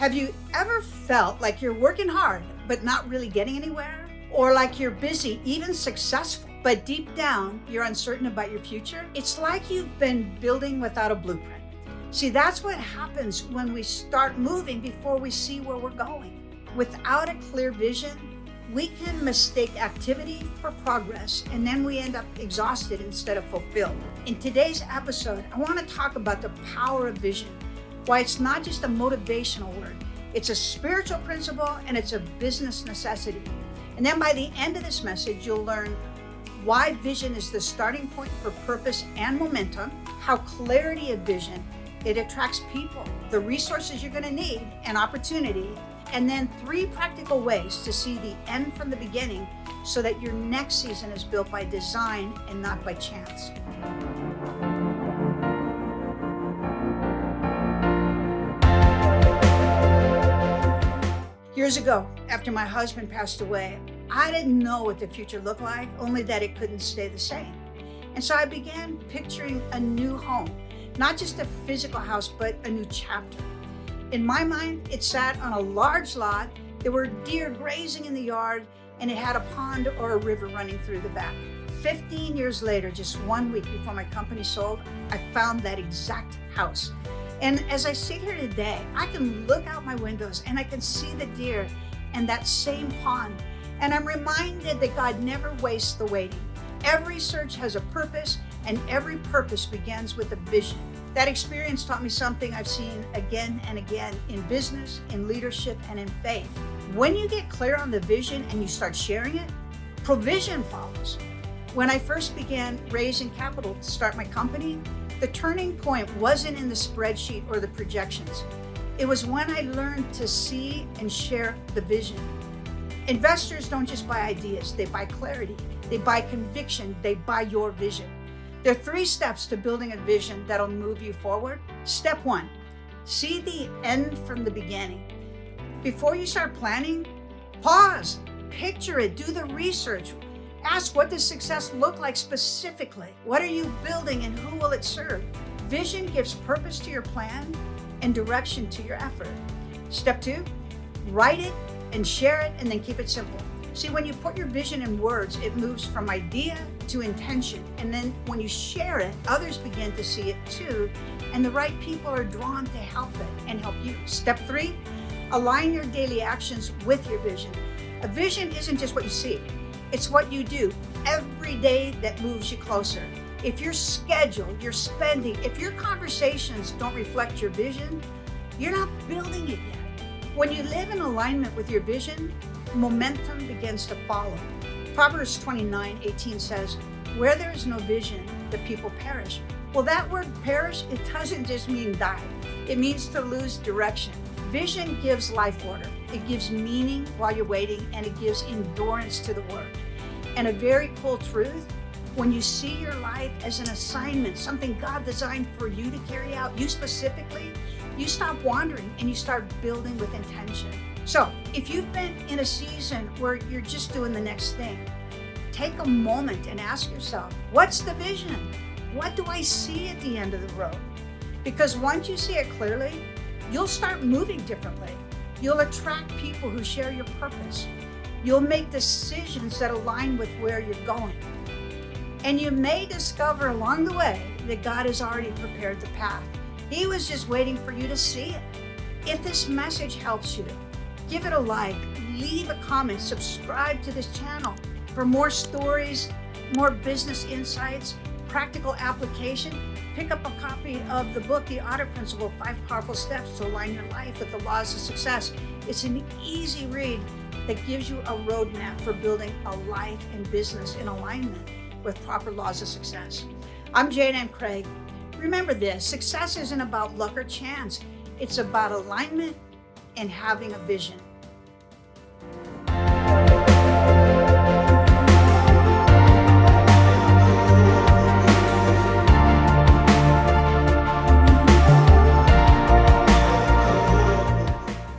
Have you ever felt like you're working hard, but not really getting anywhere? Or like you're busy, even successful, but deep down, you're uncertain about your future? It's like you've been building without a blueprint. See, that's what happens when we start moving before we see where we're going. Without a clear vision, we can mistake activity for progress, and then we end up exhausted instead of fulfilled. In today's episode, I want to talk about the power of vision, why it's not just a motivational word, it's a spiritual principle and it's a business necessity. And then by the end of this message, you'll learn why vision is the starting point for purpose and momentum, how clarity of vision, it attracts people, the resources you're going to need, and opportunity, and then 3 practical ways to see the end from the beginning so that your next season is built by design and not by chance. Years ago, after my husband passed away, I didn't know what the future looked like, only that it couldn't stay the same. And so I began picturing a new home, not just a physical house, but a new chapter. In my mind, it sat on a large lot. There were deer grazing in the yard, and it had a pond or a river running through the back. 15 years later, just 1 week before my company sold, I found that exact house. And as I sit here today, I can look out my windows and I can see the deer and that same pond. And I'm reminded that God never wastes the waiting. Every search has a purpose, and every purpose begins with a vision. That experience taught me something I've seen again and again in business, in leadership, and in faith. When you get clear on the vision and you start sharing it, provision follows. When I first began raising capital to start my company, the turning point wasn't in the spreadsheet or the projections. It was when I learned to see and share the vision. Investors don't just buy ideas, they buy clarity, they buy conviction, they buy your vision. There are 3 steps to building a vision that'll move you forward. Step 1, see the end from the beginning. Before you start planning, pause, picture it, do the research. Ask, what does success look like specifically? What are you building and who will it serve? Vision gives purpose to your plan and direction to your effort. Step 2, write it and share it, and then keep it simple. See, when you put your vision in words, it moves from idea to intention. And then when you share it, others begin to see it too. And the right people are drawn to help it and help you. Step 3, align your daily actions with your vision. A vision isn't just what you see. It's what you do every day that moves you closer. If your schedule, your spending, if your conversations don't reflect your vision, you're not building it yet. When you live in alignment with your vision, momentum begins to follow. Proverbs 29:18 says, where there is no vision, the people perish. Well, that word perish, it doesn't just mean die. It means to lose direction. Vision gives life order. It gives meaning while you're waiting, and it gives endurance to the work. And a very cool truth, when you see your life as an assignment, something God designed for you to carry out, you specifically, you stop wandering and you start building with intention. So if you've been in a season where you're just doing the next thing, take a moment and ask yourself, what's the vision? What do I see at the end of the road? Because once you see it clearly, you'll start moving differently. You'll attract people who share your purpose. You'll make decisions that align with where you're going. And you may discover along the way that God has already prepared the path. He was just waiting for you to see it. If this message helps you, give it a like, leave a comment, subscribe to this channel for more stories, more business insights, practical application. Pick up a copy of the book, The Audit Principle, 5 Powerful Steps to Align Your Life with the Laws of Success. It's an easy read that gives you a roadmap for building a life and business in alignment with proper laws of success. I'm Jane and Craig. Remember this, success isn't about luck or chance. It's about alignment and having a vision.